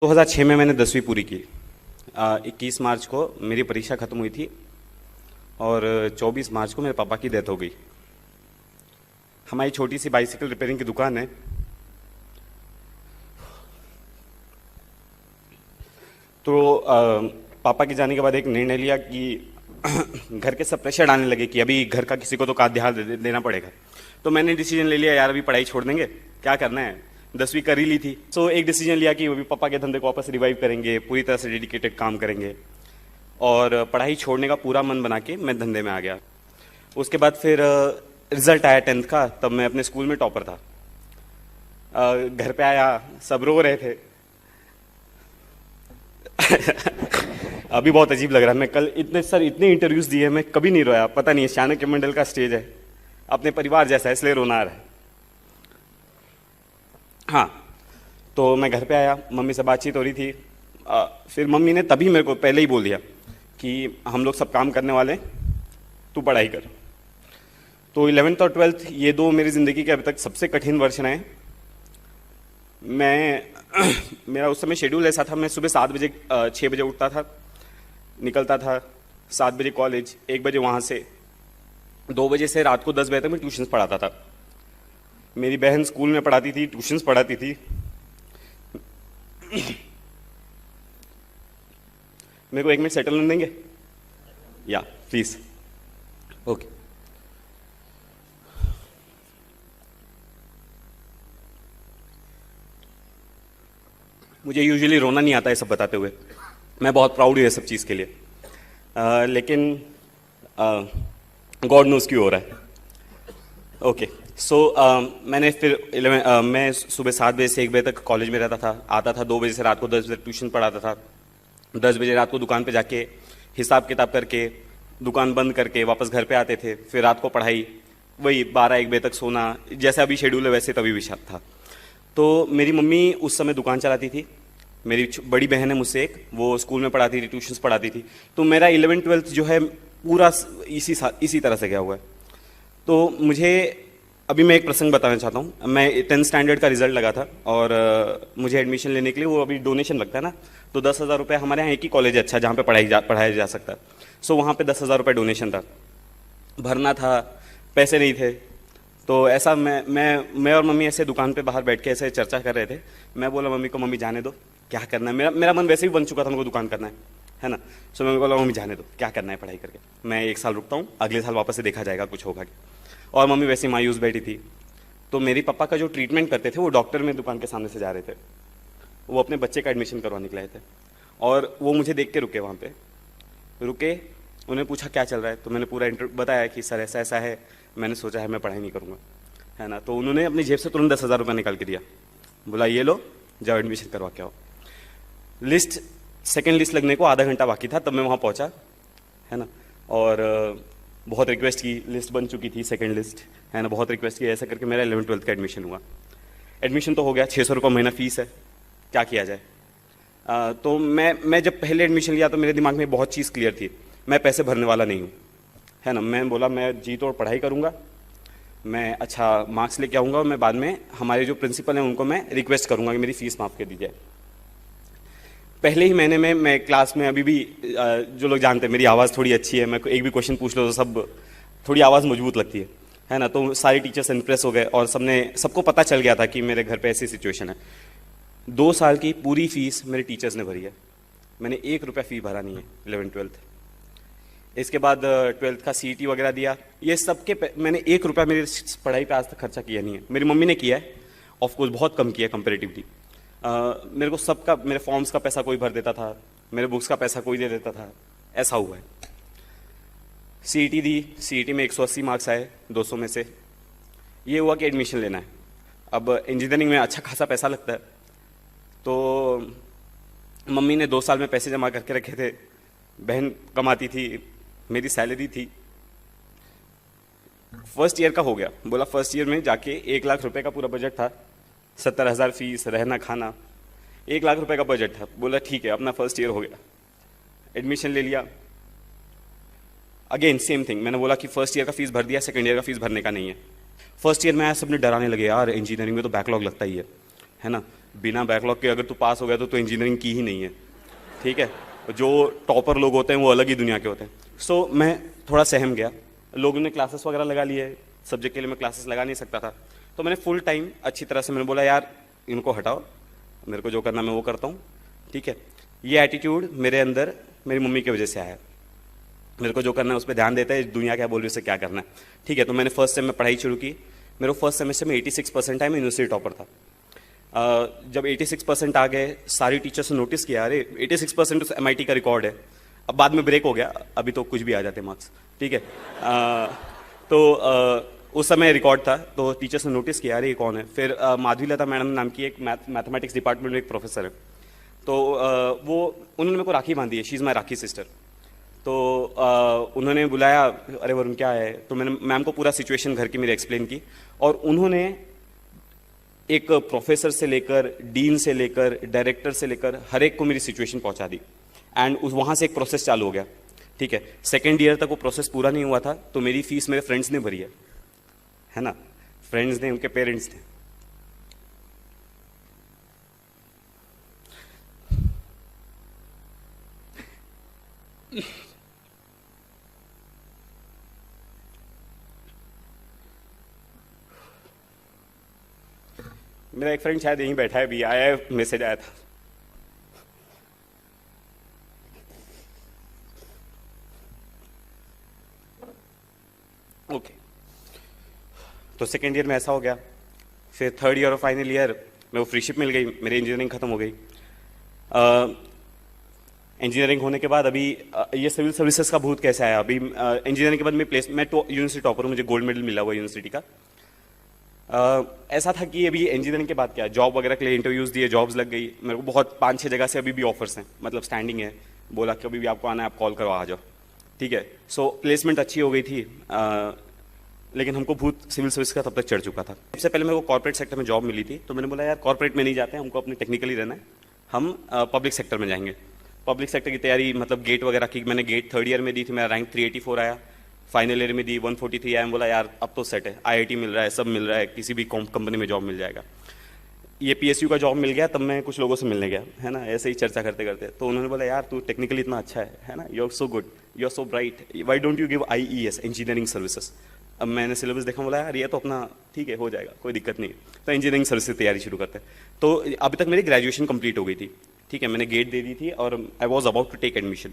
2006 में मैंने 10वीं पूरी की। 21 मार्च को मेरी परीक्षा खत्म हुई थी और 24 मार्च को मेरे पापा की डेथ हो गई। हमारी छोटी सी बाइसिकल रिपेयरिंग की दुकान है। तो पापा के जाने के बाद एक निर्णय लिया कि घर के सब प्रेशर डालने लगे कि अभी घर का किसी को तो का ध्यान देना पड़ेगा। तो मैंने डिसीजन ले लिया, यार अभी पढ़ाई छोड़ देंगे, क्या करना है, 10वीं कर ही ली थी। सो एक डिसीजन लिया कि अभी पापा के धंधे को वापस रिवाइव करेंगे, पूरी तरह से डेडिकेटेड काम करेंगे और पढ़ाई छोड़ने का पूरा मन बना के मैं धंधे में आ गया। उसके बाद फिर रिजल्ट आया 10th का, तब मैं अपने स्कूल में टॉपर था। घर पे आया, सब रो रहे थे। अभी बहुत अजीब लग रहा है। मैं कल इतने इंटरव्यूज दिए, मैं कभी नहीं रोया। पता नहीं, चाणक्य मंडल का स्टेज है, अपने परिवार जैसा है, इसलिए रोना आ रहा है। हाँ, तो मैं घर पे आया, मम्मी से बातचीत हो रही थी। फिर मम्मी ने तभी मेरे को पहले ही बोल दिया कि हम लोग सब काम करने वाले हैं, तू पढ़ाई कर। तो 11th और 12th ये दो मेरी ज़िंदगी के अभी तक सबसे कठिन वर्ष रहे। मेरा उस समय शेड्यूल ऐसा था, मैं सुबह 7 बजे 6 बजे उठता था, निकलता था 7 बजे कॉलेज, 1 बजे वहाँ से 2 बजे से रात को 10 बजे तक मैं ट्यूशन्स पढ़ाता था। मेरी बहन स्कूल में पढ़ाती थी, ट्यूशन्स पढ़ाती थी। मेरे को 1 मिनट सेटल होने देंगे? या प्लीज। ओके। मुझे यूजुअली रोना नहीं आता है सब बताते हुए, मैं बहुत प्राउड हूँ ये सब चीज़ के लिए। लेकिन गॉड नोज क्यों हो रहा है। ओके, सो मैंने फिर मैं सुबह 7 बजे से 1 बजे तक कॉलेज में रहता था, आता था 2 बजे से रात को 10 बजे तक ट्यूशन पढ़ाता था। 10 बजे रात को दुकान पे जाके हिसाब किताब करके दुकान बंद करके वापस घर पे आते थे। फिर रात को पढ़ाई, वही 12-1 बजे तक सोना, जैसा अभी शेड्यूल है वैसे तभी भी था। तो मेरी मम्मी उस समय दुकान चलाती थी। मेरी बड़ी बहन है मुझसे एक, वो स्कूल में पढ़ाती थी, ट्यूशन्स पढ़ाती थी। तो मेरा 11th-12th जो है पूरा इसी तरह से गया हुआ है। तो मुझे अभी मैं एक प्रसंग बताना चाहता हूँ। मैं 10th स्टैंडर्ड का रिजल्ट लगा था और मुझे एडमिशन लेने के लिए वो अभी डोनेशन लगता है ना, तो 10,000 रुपये, हमारे यहाँ एक ही कॉलेज है अच्छा जहाँ पे पढ़ाया जा सकता है। सो वहाँ पे 10,000 रुपये डोनेशन था, भरना था, पैसे नहीं थे। तो ऐसा मैं और मम्मी ऐसे दुकान पे बाहर बैठ के ऐसे चर्चा कर रहे थे। मैं बोला मम्मी को, मम्मी जाने दो, क्या करना है, मेरा मन वैसे भी बन चुका था, मेरे को दुकान करना है ना। सो मैं बोला मम्मी जाने दो, क्या करना है पढ़ाई करके, मैं 1 साल रुकता हूँ, अगले साल वापस से देखा जाएगा कुछ होगा। और मम्मी वैसे ही मायूस बैठी थी। तो मेरी पापा का जो ट्रीटमेंट करते थे वो डॉक्टर में दुकान के सामने से जा रहे थे, वो अपने बच्चे का एडमिशन करवाने के लाए थे। और वो मुझे देख के रुके, वहाँ पे रुके, उन्हें पूछा क्या चल रहा है। तो मैंने पूरा बताया कि सर ऐसा ऐसा है, मैंने सोचा है मैं पढ़ाई नहीं करूँगा, है ना। तो उन्होंने अपनी जेब से तुरंत 10,000 रुपये निकाल के दिया, बोला ये लो, जाओ एडमिशन करवा के आओ। सेकेंड लिस्ट लगने को आधा घंटा बाकी था, तब मैं वहाँ पहुँचा, है ना। और बहुत रिक्वेस्ट की, लिस्ट बन चुकी थी सेकेंड लिस्ट, है ना। बहुत रिक्वेस्ट की, ऐसा करके मेरा 11th-12th का एडमिशन हुआ। एडमिशन तो हो गया, 600 रुपये महीना फीस है, क्या किया जाए। तो मैं जब पहले एडमिशन लिया तो मेरे दिमाग में बहुत चीज़ क्लियर थी, मैं पैसे भरने वाला नहीं हूँ, है ना। मैं बोला मैं जी तोड़ पढ़ाई करूँगा, मैं अच्छा मार्क्स लेके आऊँगा और मैं बाद में हमारे जो प्रिंसिपल हैं उनको मैं रिक्वेस्ट करूँगा कि मेरी फ़ीस माफ़ कर दी जाए। पहले ही महीने में मैं क्लास में, अभी भी जो लोग जानते हैं मेरी आवाज़ थोड़ी अच्छी है, मैं एक भी क्वेश्चन पूछ लो तो सब थोड़ी आवाज़ मजबूत लगती है ना। तो सारे टीचर्स इम्प्रेस हो गए और सबको पता चल गया था कि मेरे घर पे ऐसी सिचुएशन है। 2 साल की पूरी फीस मेरे टीचर्स ने भरी है, मैंने 1 रुपया फ़ी भरा नहीं है 11th-12th। इसके बाद 12th का CET वगैरह दिया, ये सब के मैंने 1 रुपया मेरी पढ़ाई पे आज तक खर्चा किया नहीं है। मेरी मम्मी ने किया है, ऑफकोर्स बहुत कम किया है कंपेरेटिवली। मेरे को सबका, मेरे फॉर्म्स का पैसा कोई भर देता था, मेरे बुक्स का पैसा कोई दे देता था, ऐसा हुआ है। CET दी, CET में 180 मार्क्स आए 200 में से। ये हुआ कि एडमिशन लेना है। अब इंजीनियरिंग में अच्छा खासा पैसा लगता है, तो मम्मी ने 2 साल में पैसे जमा करके रखे थे, बहन कमाती थी, मेरी सैलरी थी। फर्स्ट ईयर का हो गया, बोला फर्स्ट ईयर में जाके 1 लाख रुपए का पूरा बजट था, 70,000 फीस, रहना खाना, 1 लाख रुपए का बजट था। बोला ठीक है, अपना फर्स्ट ईयर हो गया, एडमिशन ले लिया। अगेन सेम थिंग, मैंने बोला कि फर्स्ट ईयर का फीस भर दिया, सेकंड ईयर का फीस भरने का नहीं है। फर्स्ट ईयर में आया, सबने डराने लगे, यार इंजीनियरिंग में तो बैकलॉग लगता ही है ना। बिना बैकलॉग के अगर तू पास हो गया तो इंजीनियरिंग की ही नहीं है, ठीक है। जो टॉपर लोग होते हैं वो अलग ही दुनिया के होते हैं। सो मैं थोड़ा सहम गया, लोगों ने क्लासेस वगैरह लगा लिए, सब्जेक्ट के लिए मैं क्लासेस लगा नहीं सकता था, तो मैंने फुल टाइम अच्छी तरह से मैंने बोला यार इनको हटाओ, मेरे को जो करना मैं वो करता हूँ, ठीक है। ये एटीट्यूड मेरे अंदर मेरी मम्मी की वजह से आया, मेरे को जो करना है उस पर ध्यान देता है, दुनिया क्या बोल रही है उससे क्या करना है, ठीक है। तो मैंने फर्स्ट सेम में पढ़ाई शुरू की, मेरे फर्स्ट सेमेस्टर में 86% आए, मैं यूनिवर्सिटी टॉपर था। जब 86% आ गए, सारी टीचर्स ने नोटिस किया, अरे 86% तो MIT का रिकॉर्ड है। अब बाद में ब्रेक हो गया, अभी तो कुछ भी आ जाते मार्क्स, ठीक है। उस समय रिकॉर्ड था, तो टीचर्स ने नोटिस किया, अरे ये कौन है। फिर माधवी लता मैडम नाम की एक मैथमेटिक्स डिपार्टमेंट में एक प्रोफेसर है, तो वो उन्होंने मेरे को राखी बांधी है, she is my rakhi sister. तो उन्होंने बुलाया, अरे वरुण क्या है, तो मैंने मैम को पूरा सिचुएशन घर की मेरी एक्सप्लेन की, और उन्होंने एक प्रोफेसर से लेकर, डीन से लेकर, डायरेक्टर से लेकर हर एक को मेरी सिचुएशन पहुंचा दी, एंड वहाँ से एक प्रोसेस चालू हो गया, ठीक है। सेकेंड ईयर तक वो प्रोसेस पूरा नहीं हुआ था, तो मेरी फीस मेरे फ्रेंड्स ने भरी है ना, फ्रेंड्स ने, उनके पेरेंट्स ने। मेरा एक फ्रेंड शायद यहीं बैठा है, भी आया है, मैसेज आया था। ओके, तो सेकेंड ईयर में ऐसा हो गया। फिर थर्ड ईयर और फाइनल ईयर में वो फ्रीशिप मिल गई, मेरी इंजीनियरिंग खत्म हो गई। इंजीनियरिंग होने के बाद अभी ये सिविल सर्विसेज का भूत कैसे आया। अभी इंजीनियरिंग के बाद मैं यूनिवर्सिटी टॉपर हूँ, मुझे गोल्ड मेडल मिला हुआ यूनिवर्सिटी का। ऐसा था कि अभी इंजीनियरिंग के बाद क्या, जॉब वगैरह के लिए इंटरव्यूज़ दिए, जॉब्स लग गई मेरे को, बहुत 5-6 जगह से अभी भी ऑफर्स हैं, मतलब स्टैंडिंग है, बोला कि अभी भी आपको आना है, आप कॉल करो आ जाओ, ठीक है। सो प्लेसमेंट अच्छी हो गई थी, लेकिन हमको भूत सिविल सर्विस का तब तक चढ़ चुका था। सबसे पहले मेरे को कॉर्पोरेट सेक्टर में जॉब मिली थी, तो मैंने बोला यार कॉर्पोरेट में नहीं जाते, हमको अपने टेक्निकली रहना है, हम पब्लिक सेक्टर में जाएंगे। पब्लिक सेक्टर की तैयारी, मतलब गेट वगैरह की, मैंने गेट थर्ड ईयर में दी थी, मेरा रैंक 384 आया, फाइनल ईयर में दी 143 आया। बोला यार अब तो सेट है, IIT मिल रहा है, सब मिल रहा है, किसी भी कंपनी में जॉब मिल जाएगा। ये PSU का जॉब मिल गया, तब मैं कुछ लोगों से मिलने गया, है ना, ऐसे ही चर्चा करते करते, तो उन्होंने बोला यार तू टेक्निकली इतना अच्छा है ना, you are so good, you are so bright, why don't you give IES, engineering services. अब मैंने सिलेबस देखा, बोला यार ये तो अपना ठीक है, हो जाएगा, कोई दिक्कत नहीं। तो इंजीनियरिंग सर्विस की तैयारी शुरू करते हैं। तो अभी तक मेरी ग्रेजुएशन कंप्लीट हो गई थी, ठीक है, मैंने गेट दे दी थी और I was about to take admission.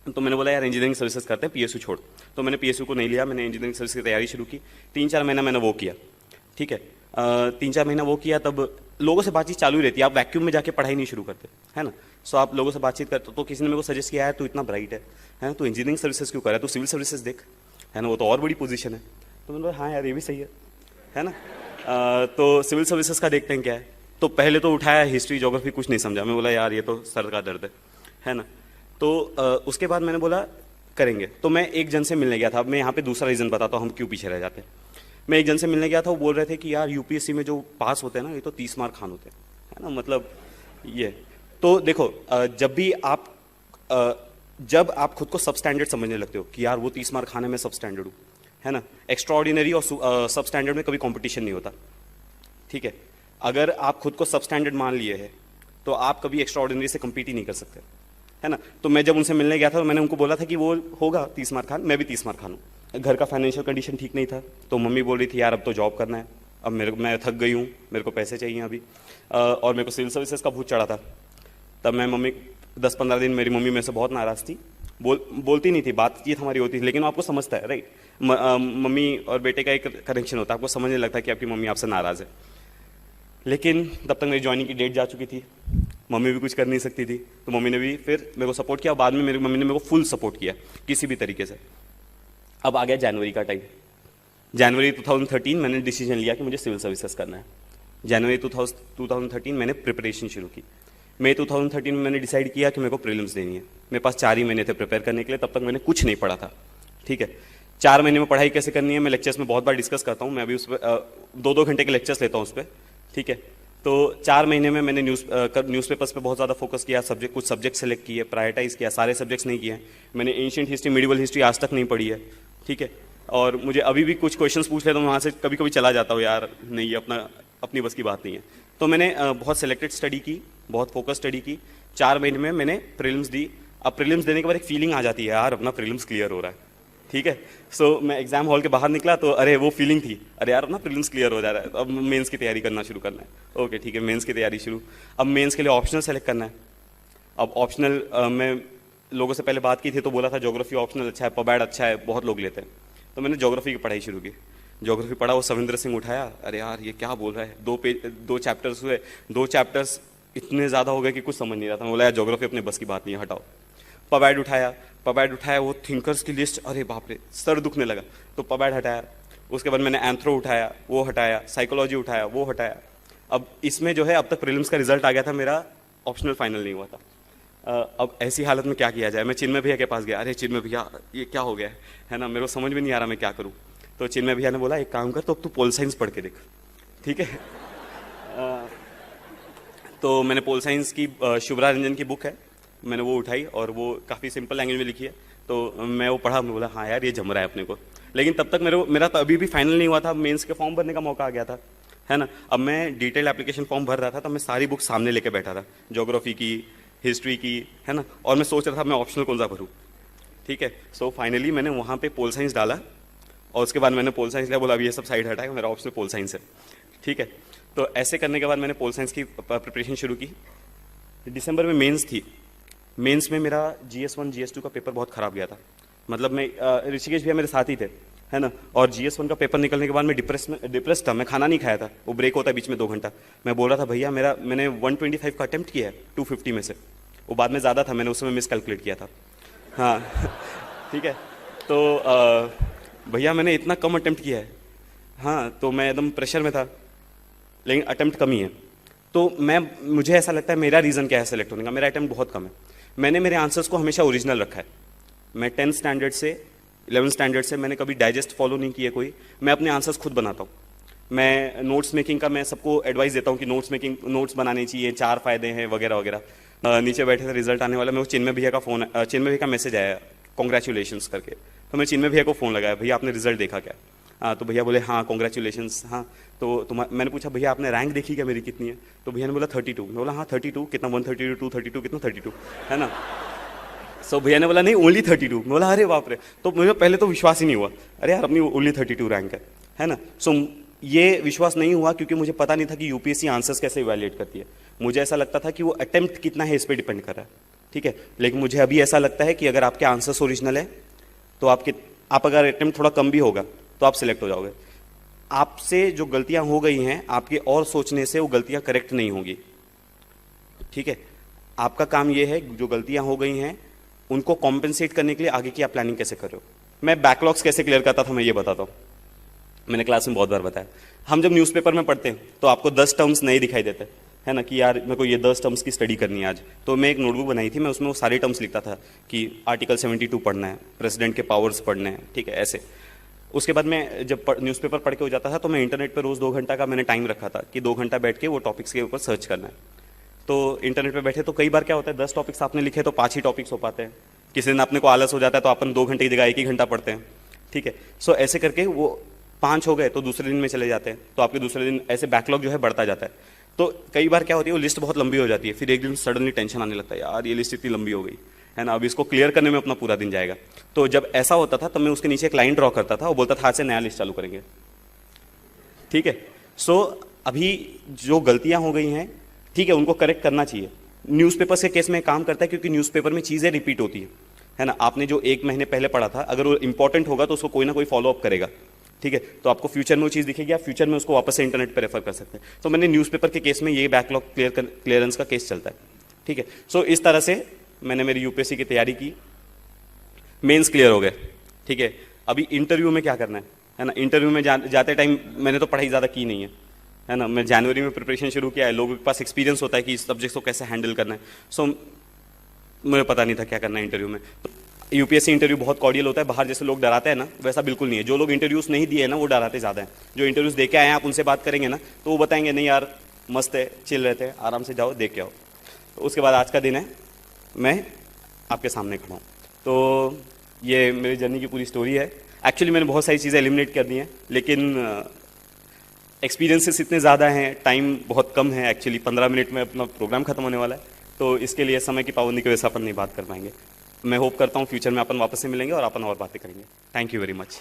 तो मैंने बोला यार इंजीनियरिंग सर्विसेज करते हैं, PSU छोड़। तो मैंने PSU को नहीं लिया, मैंने इंजीनियरिंग सर्विस की तैयारी शुरू की। 3-4 महीना मैंने वो किया, ठीक है। 3-4 महीना वो किया, तब लोगों से बातचीत चालू ही रहती है, आप वैक्यूम में जाके पढ़ाई नहीं शुरू करते, है ना। सो आप लोगों से बातचीत करते, तो किसी ने मेरे को सजेस्ट किया है तू इतना ब्राइट है ना, तू इंजीनियरिंग सर्विसेज क्यों कर रहा है, तू सिविल सर्विसेज देख, है ना, वो तो और बड़ी पोजीशन है। तो मैंने बोला हाँ यार ये भी सही है ना। तो सिविल सर्विसेज का देखते हैं क्या है। तो पहले तो उठाया हिस्ट्री ज्योग्राफी, कुछ नहीं समझा, मैं बोला यार ये तो सर का दर्द है ना। तो उसके बाद मैंने बोला करेंगे। तो मैं एक जन से मिलने गया था, अब मैं यहाँ पे दूसरा रीज़न बताता हूँ हम क्यों पीछे रह जाते हैं। मैं एक जन से मिलने गया था, वो बोल रहे थे कि यार UPSC में जो पास होते हैं ना, ये तो 30 मार्क खान होते हैं, है ना, मतलब ये। तो देखो जब आप खुद को सब स्टैंडर्ड समझने लगते हो कि यार वो 30 मार्क खाने में सब स्टैंडर्ड हूँ, है ना, एक्स्ट्रा ऑर्डिनरी और सब स्टैंडर्ड में कभी कॉम्पिटिशन नहीं होता, ठीक है। अगर आप खुद को सब स्टैंडर्ड मान लिए हैं तो आप कभी एक्स्ट्रा ऑर्डिनरी से कम्पीट ही नहीं कर सकते, है ना। तो मैं जब उनसे मिलने गया था तो मैंने उनको बोला था कि वो होगा 30 मार्क खान, मैं भी 30 मार्क खान हूँ। घर का फाइनेंशियल कंडीशन ठीक नहीं था, तो मम्मी बोल रही थी यार अब तो जॉब करना है, अब मैं थक गई हूँ, मेरे को पैसे चाहिए अभी, और मेरे को सिविल सर्विसेज का भूत चढ़ा था। तब मैं 10-15 दिन मेरी मम्मी मेरे से बहुत नाराज़ थी, बोलती नहीं थी, बातचीत हमारी होती थी, लेकिन वो आपको समझता है, राइट। मम्मी और बेटे का एक कनेक्शन होता है, आपको समझने लगता है कि आपकी मम्मी आपसे नाराज़ है। लेकिन तब तक मेरी ज्वाइनिंग की डेट जा चुकी थी, मम्मी भी कुछ कर नहीं सकती थी, तो मम्मी ने भी फिर मेरे को सपोर्ट किया। बाद में मेरी मम्मी ने मेरे को फुल सपोर्ट किया किसी भी तरीके से। अब आ गया जनवरी का टाइम, जनवरी 2013 मैंने डिसीजन लिया कि मुझे सिविल सर्विसेज करना है। जनवरी 2013 मैंने प्रिपरेशन शुरू की। मई 2013 में मैंने डिसाइड किया कि मेरे को प्रीलिम्स देनी है। मेरे पास 4 ही महीने थे प्रिपेयर करने के लिए, तब तक मैंने कुछ नहीं पढ़ा था, ठीक है। 4 महीने में पढ़ाई कैसे करनी है मैं लेक्चर्स में बहुत बार डिस्कस करता हूँ, मैं अभी उस पर 2-2 घंटे के लेक्चर्स लेता हूँ उस पर, ठीक है। तो 4 महीने में मैंने न्यूज़पेपर्स पे बहुत ज़्यादा फोकस किया, कुछ सब्जेक्ट सेलेक्ट किए, प्रायोरिटाइज किया, सारे सब्जेक्ट्स नहीं किए। मैंने एंशिएंट हिस्ट्री, मिडिवल हिस्ट्री आज तक नहीं पढ़ी है, ठीक है। और मुझे अभी भी कुछ क्वेश्चंस पूछ ले तो वहाँ से कभी कभी चला जाता हूँ, यार नहीं ये अपनी बस की बात नहीं है, तो मैंने बहुत सिलेक्टेड स्टडी की, बहुत फोकस स्टडी की। 4 महीने में मैंने प्रीलिम्स दी। अब प्रीलिम्स देने के बाद एक फीलिंग आ जाती है, यार अपना प्रीलिम्स क्लियर हो रहा है, ठीक है। सो मैं एग्जाम हॉल के बाहर निकला तो अरे वो फीलिंग थी, अरे यार अपना प्रीलिम्स क्लियर हो जा रहा है, तो अब मेंस की तैयारी करना शुरू करना है। ओके ठीक है, मेंस की तैयारी शुरू। अब मेंस के लिए ऑप्शनल सेलेक्ट करना है। अब ऑप्शनल मैं लोगों से पहले बात की थी तो बोला था ज्योग्राफी ऑप्शनल अच्छा है, पबैड अच्छा है, बहुत लोग लेते हैं। तो मैंने ज्योग्राफी की पढ़ाई शुरू की। ज्योग्राफी पढ़ा, वो सविंद्र सिंह उठाया, अरे यार ये क्या बोल रहा है, 2 चैप्टर्स हुए, 2 चैप्टर्स इतने ज़्यादा हो गए कि कुछ समझ नहीं रहा था। मैं बोला यार ज्योग्राफी अपने बस की बात नहीं है, हटाओ। पबैड उठाया, वो थिंकर्स की लिस्ट, अरे बाप रे सर दुखने लगा, तो पबैड हटाया। उसके बाद मैंने एंथ्रो उठाया, वो हटाया, साइकोलॉजी उठाया, वो हटाया। अब इसमें जो है अब तक प्रीलिम्स का रिजल्ट आ गया था, मेरा ऑप्शनल फाइनल नहीं हुआ था। अब ऐसी हालत में क्या किया जाए। मैं चिन्मय भैया के पास गया, अरे चिन्मय भैया ये क्या हो गया है ना, मेरे को समझ में नहीं आ रहा मैं क्या करूँ। तो चिन्मय भैया ने बोला एक काम कर, तो अब तू पोल साइंस पढ़ के देख, ठीक है। तो मैंने पोल साइंस की शुभ्रा रंजन की बुक है, मैंने वो उठाई और वो काफ़ी सिंपल लैंग्वेज में लिखी है, तो मैं वो पढ़ा। मैं बोला हाँ यार ये जम रहा है अपने को। लेकिन तब तक मेरा तो अभी भी फाइनल नहीं हुआ था, मेंस के फॉर्म भरने का मौका आ गया था, है ना। अब मैं डिटेल एप्लीकेशन फॉर्म भर रहा था, तब मैं सारी बुक सामने लेके बैठा था, ज्योग्राफी की, हिस्ट्री की, है ना। और मैं सोच रहा था मैं ऑप्शनल कौन सा भरूँ, ठीक है। सो फाइनली मैंने वहाँ पे पोल साइंस डाला और उसके बाद मैंने पोल साइंस लिया, बोला अभी ये सब साइड हटाएगा, मेरा ऑप्शनल पोल साइंस है, ठीक है। तो ऐसे करने के बाद मैंने पोल साइंस की प्रिपरेशन शुरू की। दिसंबर में मेंस थी। मेंस में मेरा GS1 GS2 का पेपर बहुत ख़राब गया था। मतलब मैं ऋषिकेश भैया मेरे साथ ही थे, है ना। और GS1 का पेपर निकलने के बाद मैं डिप्रेस था, मैं खाना नहीं खाया था, वो ब्रेक होता है बीच में 2 घंटा। मैं बोल रहा था भैया मैंने 125 का अटेम्प्ट किया है 250 में से, वो बाद में ज़्यादा था, मैंने उस समय मिस कैलकुलेट किया था, हाँ ठीक है। तो भैया मैंने इतना कम अटेम्प्ट किया है, हाँ। तो मैं एकदम प्रेशर में था, लेकिन अटेम्प्ट कम ही है। तो मुझे ऐसा लगता है मेरा रीज़न क्या है सेलेक्ट होने का, मेरा अटेम्प्ट बहुत कम है। मैंने मेरे आंसर्स को हमेशा ओरिजिनल रखा है। मैं 10th स्टैंडर्ड से 11th स्टैंडर्ड से मैंने कभी डाइजेस्ट फॉलो नहीं किया कोई। मैं अपने आंसर्स खुद बनाता हूँ। मैं नोट्स मेकिंग का मैं सबको एडवाइस देता हूँ कि नोट्स बनाने चाहिए, 4 फायदे हैं वगैरह वगैरह। नीचे बैठे थे रिजल्ट आने वाला, मेरे को चिन्मय भैया का मैसेज आया कॉन्ग्रेचुलेशंस करके। तो मैं चिन्मय भैया को फ़ोन लगाया, भैया आपने रिजल्ट देखा क्या? तो भैया बोले हाँ कॉन्ग्रेचुलेशंस। हाँ तो मैंने पूछा भैया आपने रैंक देखी क्या मेरी कितनी है? तो भैया ने बोला 32। मैं बोला हाँ 32 कितना, 132 232 कितना 32, है ना। सो भैया ने बोला नहीं ओनली 32। मैं बोला अरे बाप रे। तो मुझे पहले तो विश्वास ही नहीं हुआ, अरे यार अपनी ओनली 32 रैंक है ना। सो ये विश्वास नहीं हुआ क्योंकि मुझे पता नहीं था कि यूपीएससी आंसर्स कैसे इवैल्यूएट करती है। मुझे ऐसा लगता था कि वो अटेम्प्ट कितना है इस पर डिपेंड कर रहा है, ठीक है। लेकिन मुझे अभी ऐसा लगता है कि अगर आपके आंसर्स ओरिजिनल है तो आप अगर अटेम्प्ट थोड़ा कम भी होगा तो आप सिलेक्ट हो जाओगे। आपसे जो गलतियां हो गई हैं आपके और सोचने से वो गलतियां करेक्ट नहीं होंगी, ठीक है। आपका काम ये है जो गलतियां हो गई हैं उनको कॉम्पेंसेट करने के लिए आगे की आप प्लानिंग कैसे कर रहे हो। मैं बैकलॉग्स कैसे क्लियर करता था मैं ये बताता हूँ, मैंने क्लास में बहुत बार बताया। हम जब न्यूज़पेपर में पढ़ते हैं तो आपको 10 टर्म्स नहीं दिखाई देते, है ना, कि यार मेरे को ये 10 टर्म्स की स्टडी करनी है आज। तो मैं एक नोटबुक बनाई थी, मैं उसमें वो सारे टर्म्स लिखता था कि आर्टिकल 72 पढ़ना है, प्रेसिडेंट के पावर्स पढ़ने हैं, ठीक है, ऐसे। उसके बाद मैं जब न्यूज़पेपर पढ़ के हो जाता था तो मैं इंटरनेट पर रोज़ 2 घंटा का मैंने टाइम रखा था कि 2 घंटा बैठ के वो टॉपिक्स के ऊपर सर्च करना है। तो इंटरनेट पे बैठे तो कई बार क्या होता है 10 टॉपिक्स आपने लिखे तो 5 ही टॉपिक्स हो पाते हैं। किसी दिन अपने को आलस हो जाता है तो अपन 2 घंटे की जगह 1 ही घंटा पढ़ते हैं, ठीक है। सो ऐसे करके वो 5 हो गए तो दूसरे दिन में चले जाते हैं, तो आपके दूसरे दिन ऐसे बैकलॉग जो है बढ़ता जाता है। तो कई बार क्या होती है वो लिस्ट बहुत लंबी हो जाती है, फिर एक दिन सडनली टेंशन आने लगता है, यार ये लिस्ट इतनी लंबी हो गई, है ना, अब इसको क्लियर करने में अपना पूरा दिन जाएगा। तो जब ऐसा होता था तब मैं उसके नीचे एक लाइन ड्रॉ करता था और बोलता था आज से नया लिस्ट चालू करेंगे, ठीक है। सो अभी जो गलतियां हो गई हैं, ठीक है, उनको करेक्ट करना चाहिए। न्यूज़पेपर्स के केस में काम करता है क्योंकि न्यूज़पेपर में चीज़ें रिपीट होती है ना। आपने जो 1 महीने पहले पढ़ा था अगर वो इंपॉर्टेंट होगा तो उसको कोई ना कोई फॉलोअप करेगा, ठीक है। तो आपको फ्यूचर में वो चीज़ दिखेगी, आप फ्यूचर में उसको वापस से इंटरनेट पर रेफर कर सकते हैं। तो मैंने न्यूज़पेपर के केस में ये बैकलॉग क्लियरेंस का केस चलता है, ठीक है। सो इस तरह से मैंने मेरी यूपीएससी की तैयारी की, मेंस क्लियर हो गए, ठीक है। अभी इंटरव्यू में क्या करना है ना। इंटरव्यू में जाते टाइम मैंने तो पढ़ाई ज़्यादा की नहीं है ना। मैं जनवरी में प्रिपरेशन शुरू किया है, लोगों के पास एक्सपीरियंस होता है कि इस सब्जेक्ट को कैसे हैंडल करना है। सो मुझे पता नहीं था क्या करना है इंटरव्यू में। तो यूपीएससी इंटरव्यू बहुत कॉर्डियल होता है, बाहर जैसे लोग डराते हैं ना वैसा बिल्कुल नहीं है। जो लोग इंटरव्यूज़ नहीं दिए ना वो डराते ज़्यादा हैं। जो इंटरव्यूज़ दे के आए हैं आप उनसे बात करेंगे ना तो वो बताएंगे नहीं यार मस्त है, चिल रहते हैं, आराम से जाओ देख के आओ। तो उसके बाद आज का दिन है, मैं आपके सामने खड़ा हूँ। तो ये मेरी जर्नी की पूरी स्टोरी है। एक्चुअली मैंने बहुत सारी चीज़ें एलिमिनेट कर दी हैं, लेकिन एक्सपीरियंसेस इतने ज़्यादा हैं, टाइम बहुत कम है एक्चुअली, 15 मिनट में अपना प्रोग्राम खत्म होने वाला है, तो इसके लिए समय की पाबंदी की वजह से अपन नहीं बात कर पाएंगे। मैं होप करता हूँ फ्यूचर में अपन वापस से मिलेंगे और अपन और बातें करेंगे। Thank you very much.